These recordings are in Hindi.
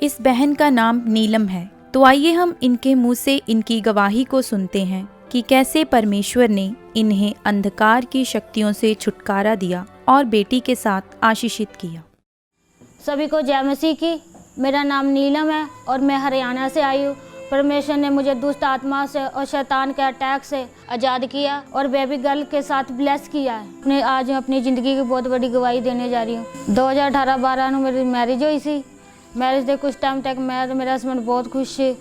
इस बहन का नाम नीलम है। तो आइए हम इनके मुंह से इनकी गवाही को सुनते हैं कि कैसे परमेश्वर ने इन्हें अंधकार की शक्तियों से छुटकारा दिया और बेटी के साथ आशीषित किया। सभी को जय मसीह की। मेरा नाम नीलम है और मैं हरियाणा से आई हूँ। परमेश्वर ने मुझे दुष्ट आत्मा से और शैतान के अटैक से आज़ाद किया और बेबी गर्ल के साथ ब्लेस किया है। आज मैं अपनी ज़िंदगी की बहुत बड़ी गवाही देने जा रही हूँ। 2018-12 में मेरी मैरिज हुई थी। मैरिज के कुछ टाइम तक मैं और मेरा हस्बैंड बहुत खुश थे।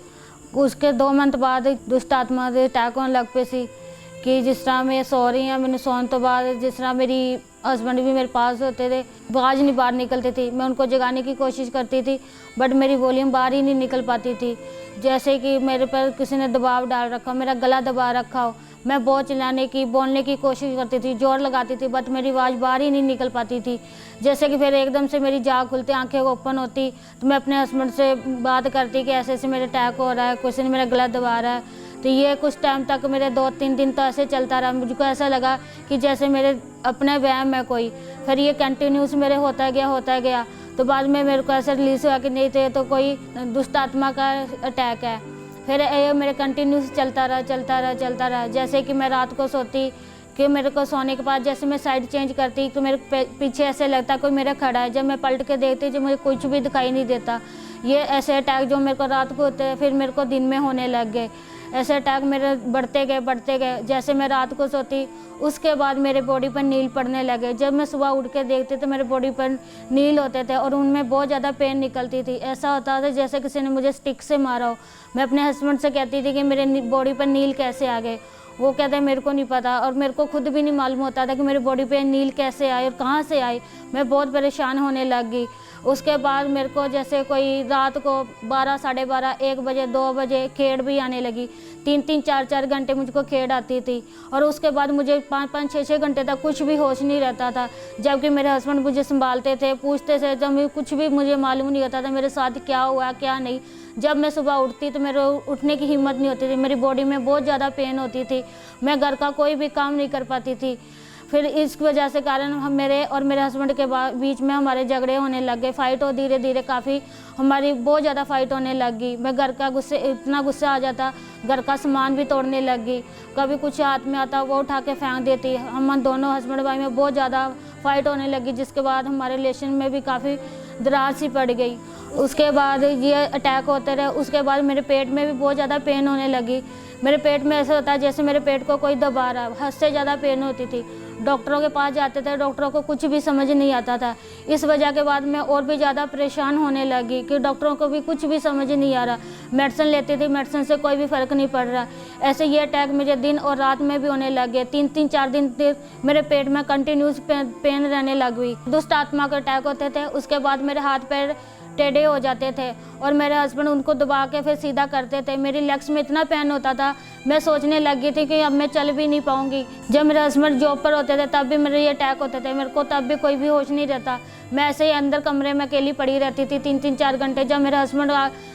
उसके 2 मंथ बाद दुष्ट आत्मा के अटैक होने लग पे सी कि जिस तरह मैं सो रही हूँ, मैंने सोने तो बाद जिस तरह मेरी हस्बैंड भी मेरे पास होते थे, आवाज़ नहीं बाहर निकलती थी। मैं उनको जगाने की कोशिश करती थी बट मेरी वॉल्यूम बाहर ही नहीं निकल पाती थी। जैसे कि मेरे पर किसी ने दबाव डाल रखा, मेरा गला दबा रखा हो। मैं बहुत चिल्लाने की बोलने की कोशिश करती थी, जोर लगाती थी बट मेरी आवाज़ बाहर ही नहीं निकल पाती थी। जैसे कि फिर एकदम से मेरी जाग खुलती, आंखें ओपन होती तो मैं अपने हस्बैंड से बात करती कि ऐसे ऐसे मेरे अटैक हो रहा है, किसी ने मेरा गला दबा रहा है। तो ये कुछ टाइम तक मेरे 2-3 दिन तो ऐसे चलता रहा। मुझको ऐसा लगा कि जैसे मेरे अपने वहम है कोई। फिर ये कंटिन्यूस मेरे होता गया। तो बाद में मेरे को ऐसा रिलीज़ हुआ कि नहीं थे तो कोई दुष्ट आत्मा का अटैक है। फिर ये मेरे कंटिन्यूस चलता रहा। जैसे कि मैं रात को सोती कि मेरे को सोने के बाद जैसे मैं साइड चेंज करती तो मेरे पीछे ऐसे लगता कोई मेरा खड़ा है। जब मैं पलट के देखती जो मुझे कुछ भी दिखाई नहीं देता। ये ऐसे अटैक जो मेरे को रात को होते हैं फिर मेरे को दिन में होने लग गए। ऐसे अटैक मेरे बढ़ते गए। जैसे मैं रात को सोती उसके बाद मेरे बॉडी पर नील पड़ने लगे। जब मैं सुबह उठ के देखती तो मेरे बॉडी पर नील होते थे और उनमें बहुत ज़्यादा पेन निकलती थी। ऐसा होता था जैसे किसी ने मुझे स्टिक से मारा हो। मैं अपने हस्बैंड से कहती थी कि मेरे बॉडी पर नील कैसे आ गए। वो कहते मेरे को नहीं पता और मेरे को खुद भी नहीं मालूम होता था कि मेरी बॉडी पे नील कैसे आए और कहाँ से आए। मैं बहुत परेशान होने लग गई। उसके बाद मेरे को जैसे कोई रात को 12, साढ़े 12, 1 बजे, 2 बजे खेड़ भी आने लगी। 3-3, 4-4 घंटे मुझको खेड़ आती थी और उसके बाद मुझे 5-5, 6-6 घंटे तक कुछ भी होश नहीं रहता था। जबकि मेरे हस्बैंड मुझे संभालते थे, पूछते थे, जब कुछ भी मुझे मालूम नहीं होता था मेरे साथ क्या हुआ क्या नहीं। जब मैं सुबह उठती तो मेरे उठने की हिम्मत नहीं होती थी। मेरी बॉडी में बहुत ज़्यादा पेन होती थी। मैं घर का कोई भी काम नहीं कर पाती थी। फिर इस वजह से कारण हम मेरे और मेरे हस्बैंड के बीच में हमारे झगड़े होने लग गए। फ़ाइट हो धीरे धीरे काफ़ी हमारी बहुत ज़्यादा फ़ाइट होने लग गई। मैं घर का इतना गुस्सा आ जाता, घर का सामान भी तोड़ने लग गई। कभी कुछ हाथ में आता वो उठा के फेंक देती। हम दोनों हस्बैंड भाई में बहुत ज़्यादा फ़ाइट होने लगी जिसके बाद हमारे रिलेशन में भी काफ़ी दरार सी पड़ गई। उसके बाद ये अटैक होते रहे। उसके बाद मेरे पेट में भी बहुत ज़्यादा पेन होने लगी। मेरे पेट में ऐसा होता है जैसे मेरे पेट को कोई दबा रहा है। हद से ज़्यादा पेन होती थी। डॉक्टरों के पास जाते थे, डॉक्टरों को कुछ भी समझ नहीं आता था। इस वजह के बाद मैं और भी ज़्यादा परेशान होने लगी कि डॉक्टरों को भी कुछ भी समझ नहीं आ रहा। मेडिसिन लेती थी, मेडिसिन से कोई भी फ़र्क नहीं पड़ रहा। ऐसे ये अटैक मुझे दिन और रात में भी होने लग गए। 3-3, 4 दिन मेरे पेट में कंटिन्यूस पेन रहने लग गई। दुष्ट आत्मा के अटैक होते थे। उसके बाद मेरे हाथ पैर टेढ़े हो जाते थे और मेरे हस्बैंड उनको दबा के फिर सीधा करते थे। मेरी लेग्स में इतना पेन होता था, मैं सोचने लगी थी कि अब मैं चल भी नहीं पाऊंगी। जब मेरे हस्बैंड जॉब पर होते थे तब भी मेरे ये अटैक होते थे। मेरे को तब भी कोई भी होश नहीं रहता। मैं ऐसे ही अंदर कमरे में अकेली पड़ी रहती थी 3-3, 4 घंटे। जब मेरे हस्बैंड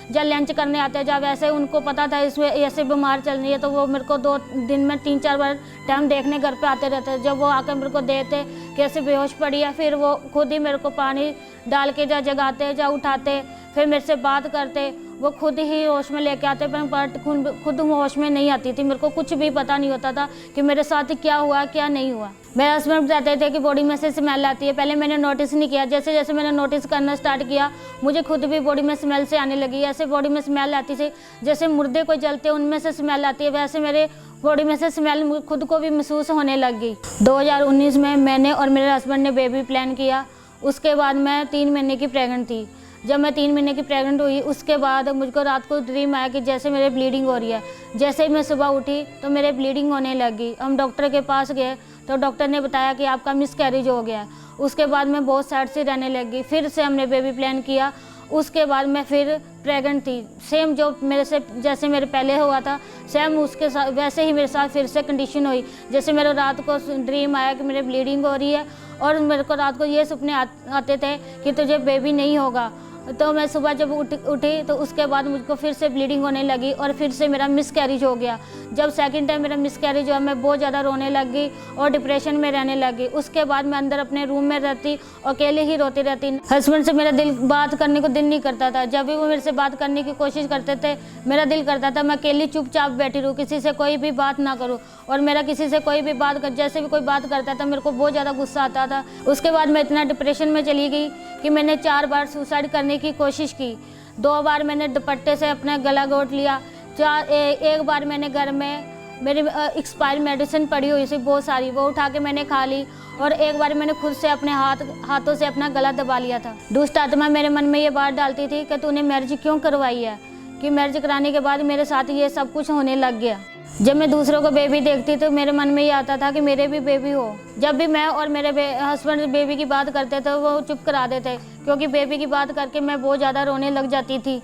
जब लंच करने आते, जब वैसे उनको पता था इसमें ऐसे बीमार चल रही है तो वो मेरे को 2 दिन में 3-4 बार टाइम देखने घर पे आते रहते। जब वो आकर मेरे को देखते कैसे बेहोश पड़ी है, फिर वो खुद ही मेरे को पानी डाल के जा जगाते, जा उठाते, फिर मेरे से बात करते। वो खुद ही होश में लेके आते पर खुद होश में नहीं आती थी। मेरे को कुछ भी पता नहीं होता था कि मेरे साथ क्या हुआ क्या नहीं हुआ। मेरे हस्बैंड बताते थे कि बॉडी में से स्मेल आती है। पहले मैंने नोटिस नहीं किया। जैसे जैसे मैंने नोटिस करना स्टार्ट किया मुझे खुद भी बॉडी में स्मेल से आने लगी। ऐसे बॉडी में स्मेल आती थी जैसे मुर्दे को जलते उनमें से स्मेल आती है, वैसे मेरे बॉडी में से स्मेल खुद को भी महसूस होने लग गई। 2019 में मैंने और मेरे हस्बैंड ने बेबी प्लान किया। उसके बाद मैं 3 महीने की प्रेग्नेंट थी। जब मैं 3 महीने की प्रेग्नेंट हुई उसके बाद मुझको रात को ड्रीम आया कि जैसे मेरे ब्लीडिंग हो रही है। जैसे ही मैं सुबह उठी तो मेरे ब्लीडिंग होने लगी। हम डॉक्टर के पास गए तो डॉक्टर ने बताया कि आपका मिसकैरेज हो गया है। उसके बाद मैं बहुत सैड सी रहने लगी। फिर से हमने बेबी प्लान किया। उसके बाद मैं फिर प्रेग्नेंट थी। सेम जो मेरे से जैसे मेरे पहले हुआ था सेम उसके साथ वैसे ही मेरे साथ फिर से कंडीशन हुई। जैसे मेरे रात को ड्रीम आया कि मेरे ब्लीडिंग हो रही है और मेरे को रात को ये सपने आते थे कि तुझे बेबी नहीं होगा। तो मैं सुबह जब उठी तो उसके बाद मुझको फिर से ब्लीडिंग होने लगी और फिर से मेरा मिसकैरेज हो गया। जब सेकंड टाइम मेरा मिसकैरेज हुआ, मैं बहुत ज़्यादा रोने लग गई और डिप्रेशन में रहने लगी। उसके बाद मैं अंदर अपने रूम में रहती, अकेले ही रोती रहती। हस्बैंड से मेरा दिल बात करने को दिल नहीं करता था। जब भी वो मेरे से बात करने की कोशिश करते थे, मेरा दिल करता था मैं अकेली चुपचाप बैठी रहूँ, किसी से कोई भी बात ना करूँ। और मेरा किसी से कोई भी बात जैसे भी कोई बात करता था, मेरे को बहुत ज़्यादा गुस्सा आता था। उसके बाद मैं इतना डिप्रेशन में चली गई कि मैंने 4 बार सुसाइड करने की कोशिश की। 2 बार मैंने दुपट्टे से अपना गला घोट लिया। एक बार मैंने घर में मेरी एक्सपायर मेडिसिन पड़ी हुई थी बहुत सारी, वो उठा के मैंने खा ली। और एक बार मैंने खुद से अपने हाथों से अपना गला दबा लिया था। दुष्ट आत्मा मेरे मन में ये बात डालती थी कि तूने मैरिज क्यों करवाई है, कि मैरिज कराने के बाद मेरे साथ ये सब कुछ होने लग गया। जब मैं दूसरों को बेबी देखती तो मेरे मन में ये आता था कि मेरे भी बेबी हो। जब भी मैं और मेरे हस्बैंड बेबी की बात करते थे, वो चुप करा देते, क्योंकि बेबी की बात करके मैं बहुत ज़्यादा रोने लग जाती थी।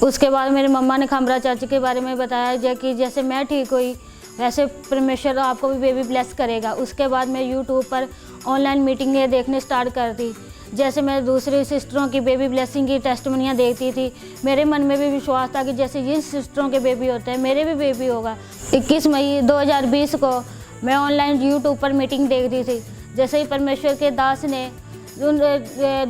उसके बाद मेरी मम्मा ने खमरा चाची के बारे में बताया कि जैसे मैं ठीक हुई वैसे परमेश्वर आपको भी बेबी ब्लेस करेगा। उसके बाद मैं यूट्यूब पर ऑनलाइन मीटिंगें देखने स्टार्ट कर दी। जैसे मैं दूसरी सिस्टरों की बेबी ब्लेसिंग की टेस्टिमोनियाँ देखती थी, मेरे मन में भी विश्वास था कि जैसे जिन सिस्टरों के बेबी होते हैं मेरे भी बेबी होगा। 21 मई 2020 को मैं ऑनलाइन यूट्यूब पर मीटिंग देखती थी। जैसे ही परमेश्वर के दास ने उन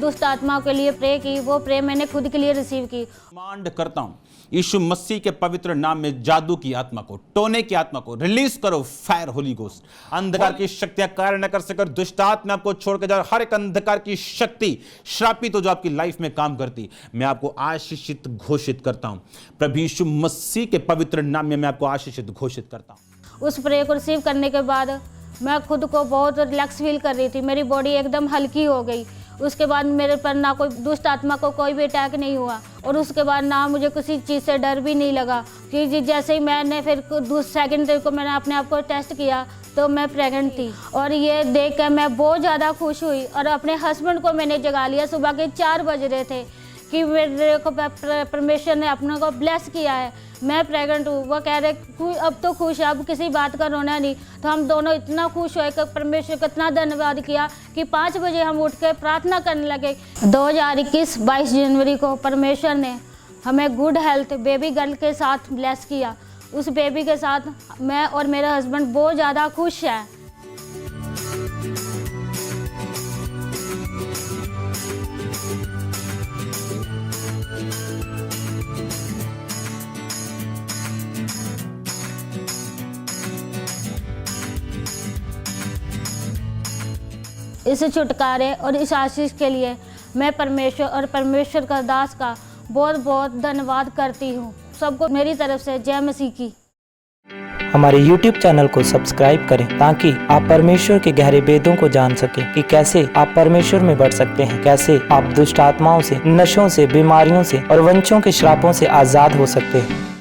दुष्ट आत्माओं के लिए प्रे की, वो प्रे मैंने खुद के लिए रिसीव की। कमांड करता हूं यीशु मसीह के पवित्र नाम में जादू की आत्मा को, टोने की आत्मा को रिलीज करो। Fire Holi ghost. अंधकार की शक्तियां कार्य न कर सकर, दुष्ट आत्मा आपको छोड़ के जाओ। हर एक अंधकार की शक्ति श्रापित हो जो आपकी लाइफ में काम करती, मैं आपको आशीषित घोषित करता हूं। प्रभु यीशु मसीह के पवित्र नाम में मैं आपको आशीषित घोषित करता हूं। उस प्रे को रिसीव करने के बाद मैं खुद को बहुत रिलैक्स फील कर रही थी। मेरी बॉडी एकदम हल्की हो गई। उसके बाद मेरे पर ना कोई दुष्ट आत्मा को कोई भी अटैक नहीं हुआ। और उसके बाद ना मुझे किसी चीज़ से डर भी नहीं लगा कि जैसे ही मैंने फिर सेकंड डे को मैंने अपने आप को टेस्ट किया तो मैं प्रेग्नेंट थी। और ये देख कर मैं बहुत ज़्यादा खुश हुई। और अपने हस्बैंड को मैंने जगा लिया। सुबह के 4 बज रहे थे कि मेरे को परमेश्वर ने अपने को ब्लेस किया है, मैं प्रेग्नेंट हूँ। वो कह रहे अब तो खुश है, अब किसी बात का रोना नहीं। तो हम दोनों इतना खुश हुए कि परमेश्वर को इतना धन्यवाद किया कि 5 बजे हम उठ के प्रार्थना करने लगे। 2021 22 जनवरी को परमेश्वर ने हमें गुड हेल्थ बेबी गर्ल के साथ ब्लेस किया। उस बेबी के साथ मैं और मेरा हस्बैंड बहुत ज़्यादा खुश हैं। इस छुटकारे और इस आशीष के लिए मैं परमेश्वर और परमेश्वर का दास का बहुत बहुत धन्यवाद करती हूँ। सबको मेरी तरफ से जय मसीह की। हमारे YouTube चैनल को सब्सक्राइब करें ताकि आप परमेश्वर के गहरे वेदों को जान सकें कि कैसे आप परमेश्वर में बढ़ सकते हैं, कैसे आप दुष्ट आत्माओं से, नशों से, बीमारियों से और वंशों के श्रापों से आज़ाद हो सकते हैं।